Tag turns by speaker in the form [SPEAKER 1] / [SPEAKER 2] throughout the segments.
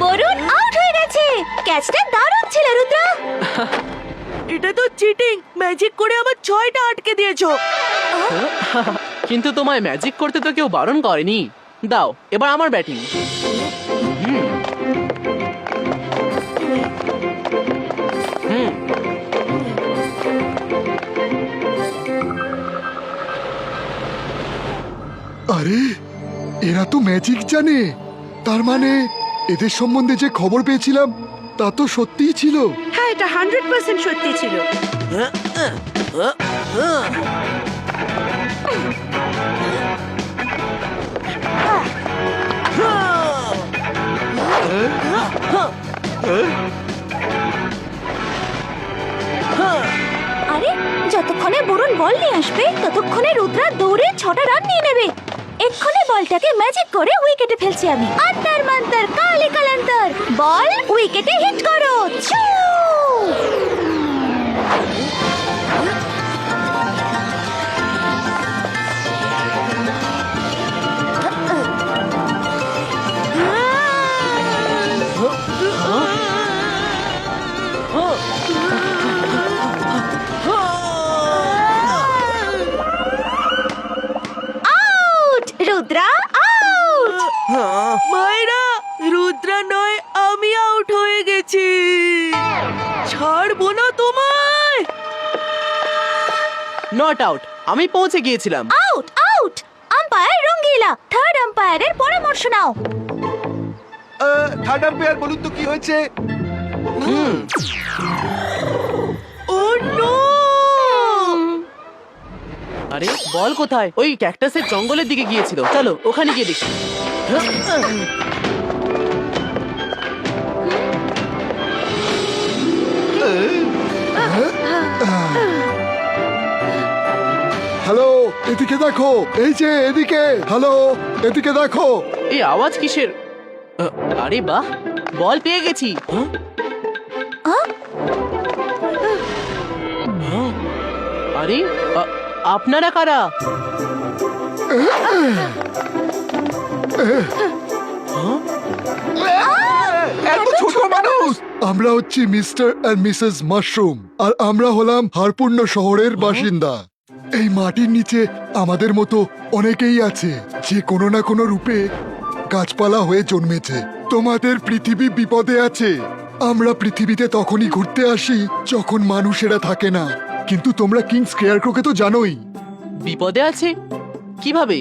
[SPEAKER 1] Varun out হয়ে গেছে। ক্যাচটা দারুণ ছিল রুদ্রা।
[SPEAKER 2] এটা তো চিটিং। ম্যাজিক করে আমার 6টা আটকে দিয়েছো।
[SPEAKER 3] কিন্তু তোমায় ম্যাজিক করতে তো কেউ বারণ করেনি। দাও, এবার আমার ব্যাটিং।
[SPEAKER 4] আরে এরা তো ম্যাজিক জানে, তার মানে এদের সম্বন্ধে যে খবর পেয়েছিলাম তা তো সত্যিই ছিল।
[SPEAKER 2] হ্যাঁ, এটা 100% সত্যি ছিল।
[SPEAKER 1] আরে যতক্ষণে বরুণ বল নিয়ে আসবে ততক্ষণে রুদ্রা দৌড়ে 6টা রান নিয়ে নেবে। এক্ষুনি বলটাকে ম্যাজিক করে উইকেটে ফেলছি আমি। আন্তর মন্তর কালি কালান্তর, বল উইকেটে হিট করো। ছু! আউট! রুদ্রা আউট!
[SPEAKER 2] মায়েরা, রুদ্রা নয়, আমি আউট হয়ে গেছি। ছাড়বো না তোমায়।
[SPEAKER 3] নট আউট, আমি পৌঁছে গিয়েছিলাম।
[SPEAKER 1] আউট! আউট! আম্পায়ার রঙ্গিলা, থার্ড আম্পায়ারের পরামর্শ নাও।
[SPEAKER 5] থার্ড আম্পায়ার বলুন তো কি হয়েছে?
[SPEAKER 2] ও নো!
[SPEAKER 3] আরে বল কোথায়? ওই ক্যাকটাসের জঙ্গলের দিকে গিয়েছিল। চলো ওখানে গিয়ে দেখি।
[SPEAKER 4] হ্যালো, এদিকে দেখো, এই যে এদিকে। হ্যালো, এদিকে দেখো।
[SPEAKER 3] এই আওয়াজ কিসের? আরে বাহ, বল পেয়ে গেছি। আরে আপনারা কারা?
[SPEAKER 5] এত ছোট মানুষ!
[SPEAKER 4] আমরা হচ্ছি মিস্টার এন্ড মিসেস মাশরুম, আর আমরা হলাম হারপুর্ণ শহরের বাসিন্দা। এই মাটির নিচে আমাদের মতো অনেকেই আছে যে কোনো না কোনো রূপে গাছপালা হয়ে জন্মেছে। তোমাদের পৃথিবী বিপদে আছে। আমরা পৃথিবীতে তখনই ঘুরতে আসি যখন মানুষেরা থাকে না। কিন্তু তোমরা কিং স্কেয়ারক্রোকে তো জানোই।
[SPEAKER 3] বিপদে আছে? কিভাবে?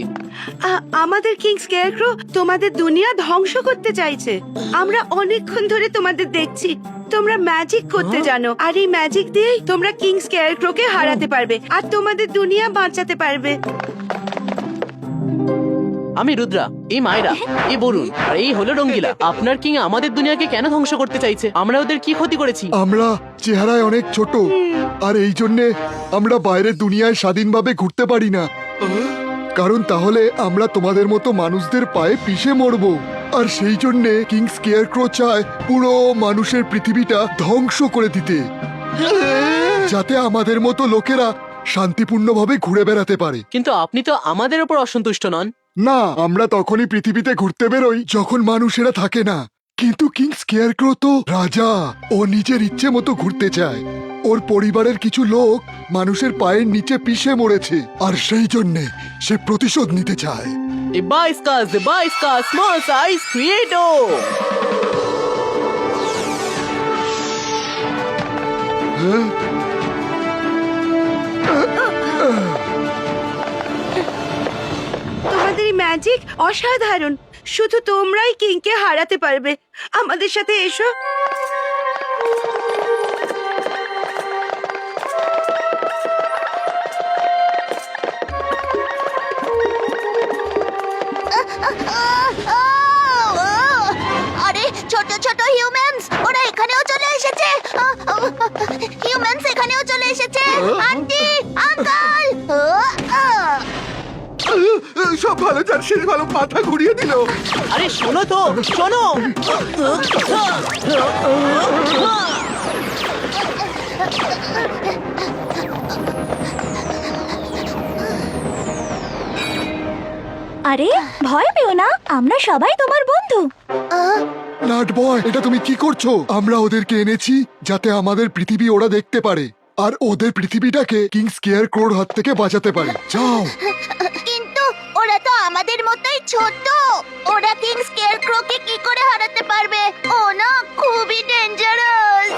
[SPEAKER 2] আমাদের কিং স্কেয়ারক্রো তোমাদের দুনিয়া ধ্বংস করতে চাইছে। আমরা অনেকক্ষণ ধরে তোমাদের দেখছি। তোমরা ম্যাজিক করতে জানো, আর এই ম্যাজিক দিয়েই তোমরা কিং স্কেয়ারক্রোকে হারাতে পারবে আর তোমাদের দুনিয়া বাঁচাতে পারবে।
[SPEAKER 3] আমি রুদ্রা, এই মায়েরা, এই বরুণ, আর এই হলো রঙ্গিলা। আপনার কিং আমাদের দুনিয়াকে কেন ধ্বংস করতে চাইছে? আমরা ওদের কি ক্ষতি করেছি?
[SPEAKER 4] আমরা চেহারায় অনেক ছোট, আর এই জন্যে আমরা বাইরের দুনিয়ায় স্বাধীনভাবে ঘুরতে পারি না। কারণ তাহলে আমরা তোমাদের মতো মানুষদের পায়ে পিষে মরবো। আর সেই জন্যে কিং স্কেয়ারক্রো চায় পুরো মানুষের পৃথিবীটা ধ্বংস করে দিতে, যাতে আমাদের মতো লোকেরা শান্তিপূর্ণভাবে ঘুরে বেড়াতে পারে।
[SPEAKER 3] কিন্তু আপনি তো আমাদের উপর অসন্তুষ্ট নন।
[SPEAKER 4] না, আমরা তখনই পৃথিবীতে ঘুরতে বেরোই যখন মানুষেরা থাকে না। কিন্তু কিং স্কেয়ারক্রো তো রাজা, ও নিজের ইচ্ছে মতো ঘুরতে চায়। ওর পরিবারের কিছু লোক মানুষের পায়ের নিচে পিষে মরেছে, আর সেই জন্যে সে প্রতিশোধ নিতে চায়।
[SPEAKER 3] De Baisca, small size creator!
[SPEAKER 2] তোমাদের এই ম্যাজিক অসাধারণ। শুধু তোমরাই কিংকে হারাতে পারবে। আমাদের সাথে এসো।
[SPEAKER 1] আরে ছোট ছোট হিউম্যানস, ওরা এখানেও চলে এসেছে। হিউম্যানস এখানেও চলে এসেছে। Aunty, uncle.
[SPEAKER 5] সব ভালো যার শেষ ভালো মাথা ঘুরিয়ে দিল।
[SPEAKER 3] আরে শোনো তো, শোনো।
[SPEAKER 1] আরে ভয় পেও না, আমরা সবাই তোমার বন্ধু।
[SPEAKER 4] নাট বয়, এটা তুমি কি করছো? আমরা ওদেরকে এনেছি যাতে আমাদের পৃথিবী ওরা দেখতে পারে আর ওদের পৃথিবীটাকে কিং স্কেয়ার ক্রোর হাত থেকে বাঁচাতে পারে। যাও।
[SPEAKER 1] কিন্তু ওরা তো আমাদের মতোই ছোট। ওরা কিং স্কেয়ারক্রোকে কি করে হারাতে পারবে? ও না খুবই ডেঞ্জারাস।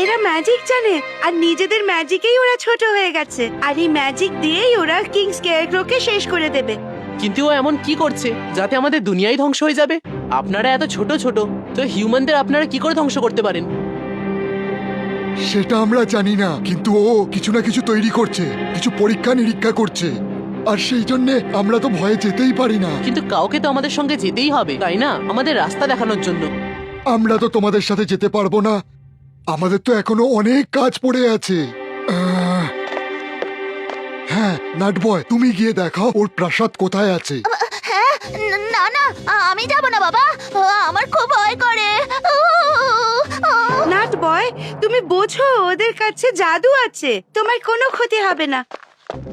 [SPEAKER 2] এরা ম্যাজিক জানে আর নিজেদের ম্যাজিকেই ওরা ছোট হয়ে গেছে, আর এই ম্যাজিক দিয়েই ওরা কিং স্কেয়ারক্রোকে শেষ করে দেবে।
[SPEAKER 3] কিন্তু ও এমন কি করছে যাতে আমাদের দুনিয়াই ধ্বংস হয়ে যাবে? আপনারা এত ছোট ছোট, তো হিউম্যানদের আপনারা কি করে ধ্বংস করতে পারেন?
[SPEAKER 4] সেটা আমরা জানি না, কিন্তু ও কিছু না কিছু তৈরি করছে, কিছু পরীক্ষা নিরীক্ষা করছে, আর সেই জন্যে আমরা তো ভয়ে যেতেই পারি না।
[SPEAKER 3] কিন্তু কাউকে তো আমাদের সঙ্গে যেতেই হবে, তাই না? আমাদের রাস্তা দেখানোর জন্য।
[SPEAKER 4] আমরা তো তোমাদের সাথে যেতে পারবো না, আমাদের তো এখনো অনেক কাজ পড়ে আছে। হ্যাঁ নাট বয়, তুমি গিয়ে দেখাও ওর প্রাসাদ কোথায় আছে।
[SPEAKER 1] হ্যাঁ, না না, আমি যাব না বাবা, আমার খুব ভয় করে।
[SPEAKER 2] নাট বয়, তুমি বোঝো ওদের কাছে জাদু আছে, তোমার কোনো ক্ষতি হবে না।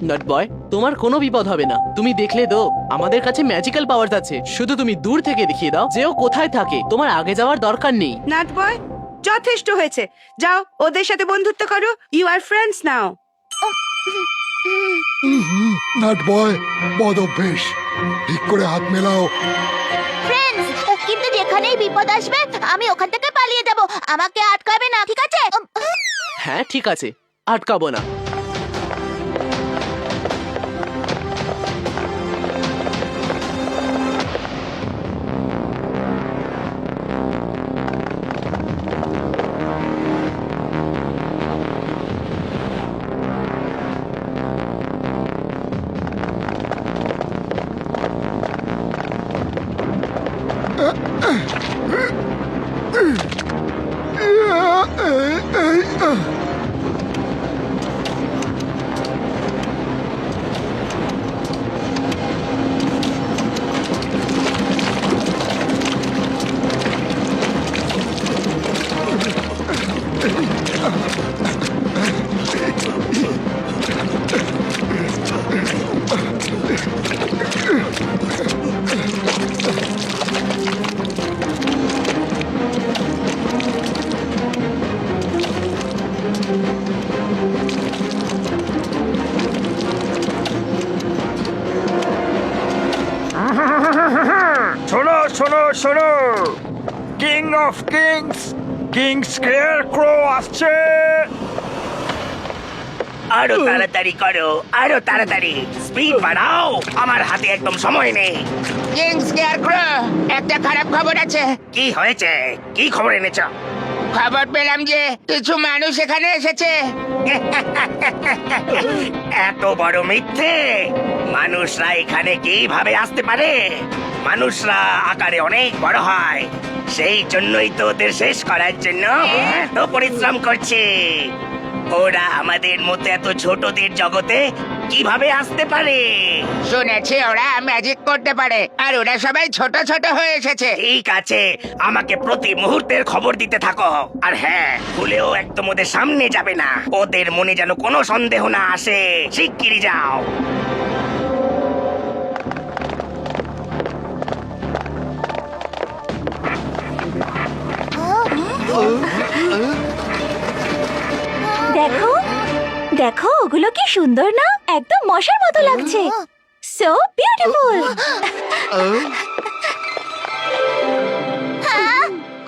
[SPEAKER 3] নট বয়, তোমার কোনো বিপদ হবে না। তুমি দেখলে তো আমাদের কাছে ম্যাজিক্যাল পাওয়ার আছে, শুধু তুমি দূর থেকে দেখিয়ে দাও যে ও কোথায় থাকে। তোমার আগে যাওয়ার দরকার নেই।
[SPEAKER 2] নাট বয়, যথেষ্ট হয়েছে, যাও ওদের সাথে বন্ধুত্ব করো। You are friends now.
[SPEAKER 4] Not boy, বদ অভ্যেস, ঠিক করে হাত মেলাও।
[SPEAKER 1] ফ্রেন্ডস, কিন্তু যেখানেই বিপদ আসবে আমি ওখান থেকে পালিয়ে যাব। আমাকে আটকাবে না, ঠিক আছে?
[SPEAKER 3] হ্যাঁ ঠিক আছে, আটকাবো না।
[SPEAKER 6] শোনো শোনো শোনো, কিং অফ কিংস, কিং স্কেয়ারক্রো আসছে।
[SPEAKER 7] আরো তাড়াতাড়ি করো, আরো তাড়াতাড়ি, স্পিড বাড়াও, আমার হাতে একদম সময় নেই। কিং স্কেয়ারক্রো, একটা খারাপ খবর আছে। কি হয়েছে? কি খবর এনেছ? খবর পেলাম যে কিছু মানুষ এখানে এসেছে। এত বড় মিথ্যে! মানুষরা এখানে কিভাবে আসতে পারে? মানুষরা আকারে অনেক বড় হয়, সেই জন্যই তো ওদের শেষ করার জন্য এত পরিশ্রম করছে। ওরা আমাদের মতো এত ছোটদের জগতে কিভাবে আসতে পারে? শুনেছি ওরা ম্যাজিক করতে পারে, আর ওরা সবাই ছোট ছোট হয়ে এসেছে। ঠিক আছে, আমাকে প্রতি মুহূর্তের খবর দিতে থাকো। আর হ্যাঁ, ভুলেও একদম ওদের সামনে যাবে না, ওদের মনে যেন কোনো সন্দেহ না আসে। শিগগিরই যাও।
[SPEAKER 1] দেখো দেখো, ওগুলো কি সুন্দর না? একদম মশার মতো লাগছে। So beautiful.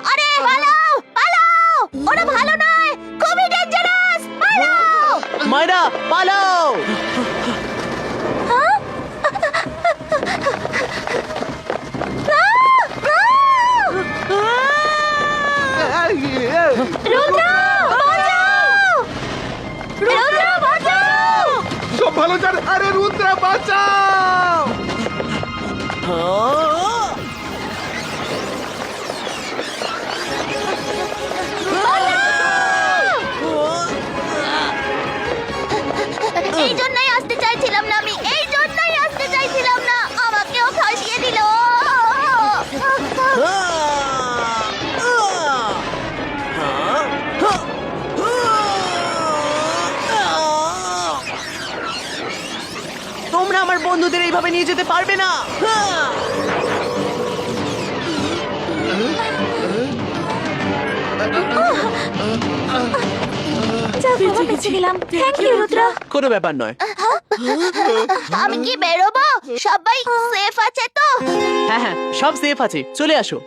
[SPEAKER 1] আরে পালাও, পালাও, ওরা ভালো নয়, খুবই ডেঞ্জারাস। পালাও
[SPEAKER 3] মায়রা, পালাও!
[SPEAKER 1] রুদ্র, বাঁচাও! রুদ্র, বাঁচাও!
[SPEAKER 5] সব ভালো যার, আরে রুদ্রা বাঁচাও।
[SPEAKER 3] তোমরা আমার বন্ধুদের এইভাবে নিয়ে যেতে পারবে না। হ্যাঁ!
[SPEAKER 1] যা বাবা, বেঁচে গেলাম। থ্যাংক ইউ রুদ্র।
[SPEAKER 3] কোনো ব্যাপার নয়।
[SPEAKER 1] আমি কি বেরোবো? সবাই সেফ আছে তো?
[SPEAKER 3] হ্যাঁ হ্যাঁ, সব সেফ আছে, চলে আসো।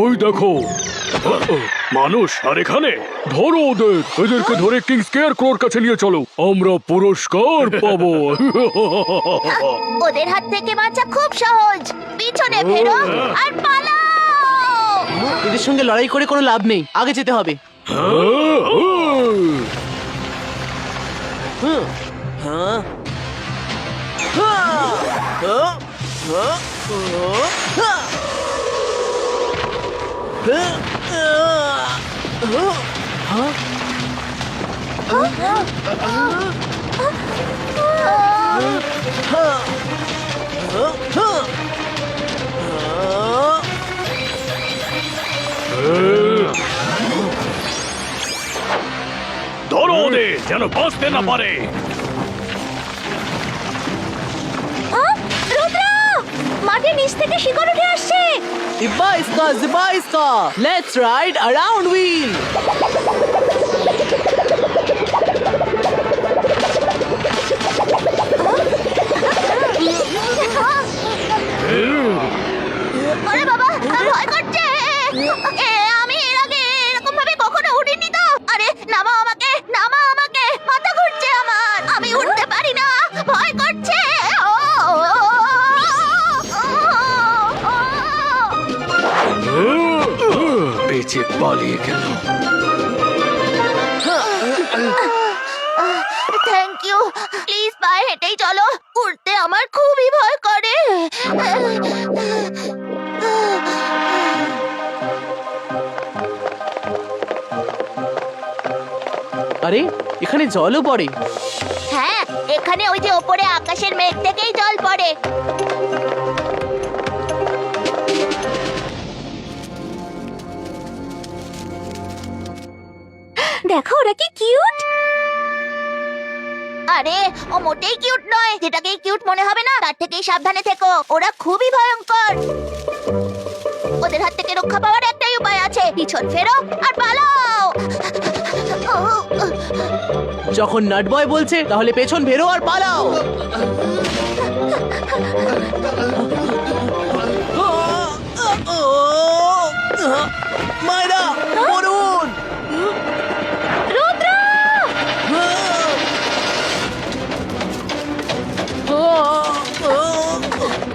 [SPEAKER 8] ওই দেখো মানুষ, আর এখানে ধরো ওদের, এদেরকে ধরে কিং স্কেয়ার ক্রোর কাছে নিয়ে চলো, আমরা পুরস্কার পাবো।
[SPEAKER 1] ওদের হাত থেকে বাঁচা খুব সহজ। পিছনে ফেরো আর পালাও।
[SPEAKER 3] এদের সঙ্গে লড়াই করে কোনো লাভ নেই, আগে যেতে হবে। হ্যাঁ হ্যাঁ হ্যাঁ হ্যাঁ হ্যাঁ
[SPEAKER 8] ধরো ওদের যেন বাঁচতে না পারে।
[SPEAKER 1] রুদ্র, মাটির নিচ থেকে শিকড় উঠে আসছে।
[SPEAKER 3] Ziba iska. Let's ride around wheel.
[SPEAKER 1] আরে বাবা, ভয় করছে। আমি এর আগে এরকম ভাবে কখনো উঠিনি তো। আরে নামাও আমাকে, নামাও আমাকে, মাথা ঘুরছে আমার, আমি উঠতে পারি না, ভয় করছে।
[SPEAKER 8] বেঁচে পালিয়ে গেল।
[SPEAKER 1] Thank you. প্লিজ পায়ে হেঁটেই চলো, উঠতে আমার খুবই ভয় করে।
[SPEAKER 3] আরে এখানে জলও পড়ে।
[SPEAKER 1] হ্যাঁ, এখানে ওই যে ওপরে আকাশের মেঘ থেকেই জল পড়ে। দেখো ওরা কি কিউট। আরে ও মোটেই কিউট নয়, যেটাকে কিউট মনে হবে না তার থেকেই সাবধানে থেকো, ওরা খুবই ভয়ঙ্কর। ওদের হাত থেকে রক্ষা পাওয়ার একটাই উপায় আছে, পিছন ফেরো আর পালাও।
[SPEAKER 3] যখন নাটবয় বলছে তাহলে পেছন ফেরো আর পালাও। মায়েরা মরুন।
[SPEAKER 1] রুদ্র,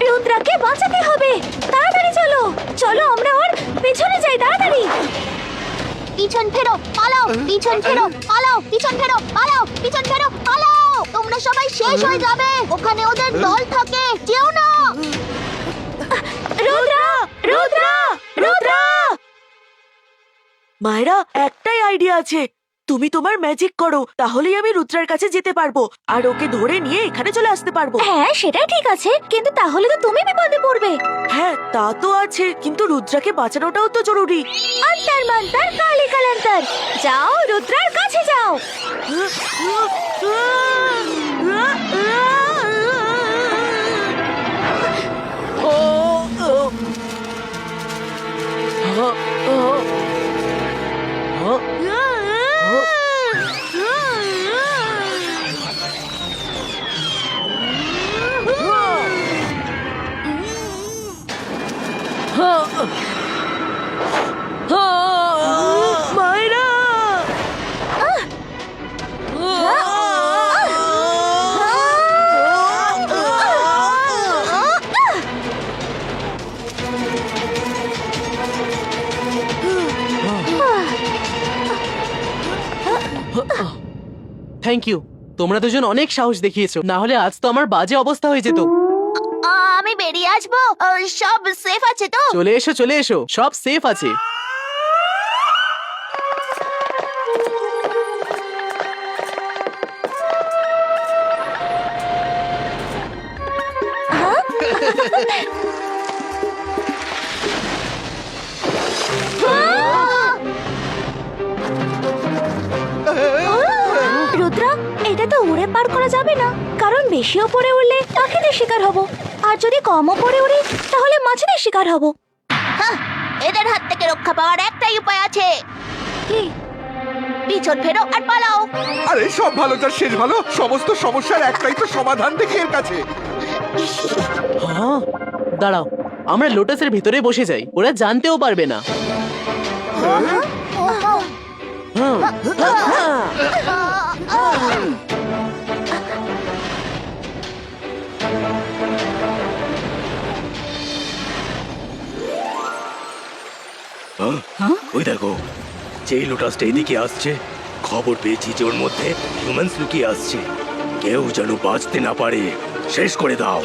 [SPEAKER 1] রুদ্রাকে বাঁচাতে হবে। তাড়াতাড়ি চলো, চলো আমরা ওর পেছনে যাই, তাড়াতাড়ি। পিছন ফেরো, পালাও, পিছন ফেরো, পালাও, পিছন ফেরো, পালাও, পিছন ফেরো, পালাও। তোমরা সবাই শেষ হয়ে যাবে, ওখানে ওদের দল থাকে, যেও না। রুদ্র, রুদ্র, রুদ্র।
[SPEAKER 2] মায়েরা, একটাই আইডিয়া আছে। তুমি তোমার ম্যাজিক করো, তাহলেই আমি রুদ্রার কাছে যেতে পারবো আর ওকে ধরে নিয়ে এখানে চলে আসতে পারবো।
[SPEAKER 1] হ্যাঁ, সেটা ঠিক আছে, কিন্তু তাহলে তো তুমি বিপদে পড়বে।
[SPEAKER 2] হ্যাঁ, তা তো আছে, কিন্তু রুদ্রাকে বাঁচানোটাও তো জরুরি।
[SPEAKER 1] অন্তর মন্তর কালী কালান্তর, যাও রুদ্রার কাছে যাও।
[SPEAKER 2] মায়েরা,
[SPEAKER 3] থ্যাংক ইউ, তোমরা দুজন অনেক সাহস দেখিয়েছো, না হলে আজ তো আমার বাজে অবস্থা হয়ে যেত।
[SPEAKER 1] আমি বেরিয়ে আসবো, সব সেফ আছে তো?
[SPEAKER 3] চলে এসো, চলে এসো, সব সেফ আছে।
[SPEAKER 1] রুদ্রা, এটা তো উড়ে পার করা যাবে না, কারণ বেশি ওপরে উড়লে পাখিদের শিকার হব, আর যদি কম ওপরে উড়ি তাহলে মাছেদের শিকার হব। এদের হাত থেকে রক্ষা পাওয়ার একটাই উপায় আছে। কি? পিছন ফেরো আর পালাও।
[SPEAKER 5] আরে সব ভালো যার শেষ ভালো, সমস্ত সমস্যার একটাই তো সমাধান দেখি এর কাছে।
[SPEAKER 3] হ্যাঁ, দাঁড়াও, আমরা লোটাসের ভেতরে বসে যাই, ওরা জানতেও পারবে না। হ্যাঁ,
[SPEAKER 7] ওই দেখো, যেই লোটাসটা এদিকে আসছে, খবর পেয়েছি যে ওর মধ্যে হিউম্যানস লুকিয়ে আসছে। কেউ যেন বাঁচতে না পারে, শেষ করে দাও।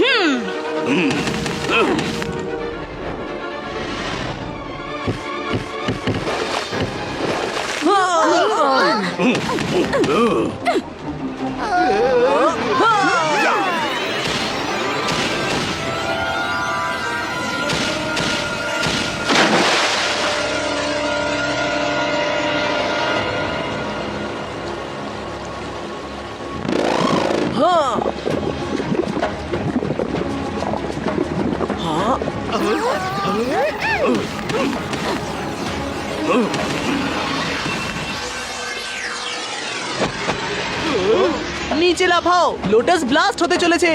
[SPEAKER 3] নিচে লাফাও, লোটাস ব্লাস্ট হতে চলেছে।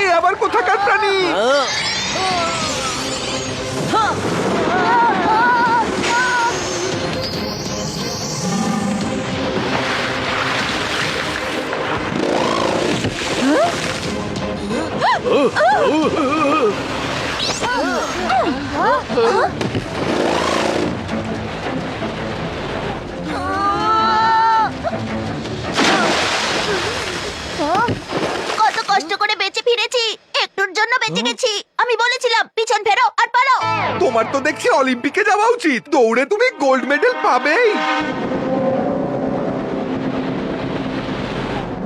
[SPEAKER 5] এ আবার কোথাকার প্রাণী?
[SPEAKER 1] কত কষ্ট করে বেঁচে ফিরেছি, একটুর জন্য বেঁচে গেছি। আমি বলেছিলাম পিছন ফেরো আর পালাও।
[SPEAKER 5] তোমার তো দেখছি অলিম্পিকে যাওয়া উচিত, দৌড়ে তুমি গোল্ড মেডেল পাবেই।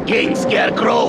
[SPEAKER 7] কিং স্কেয়ারক্রো,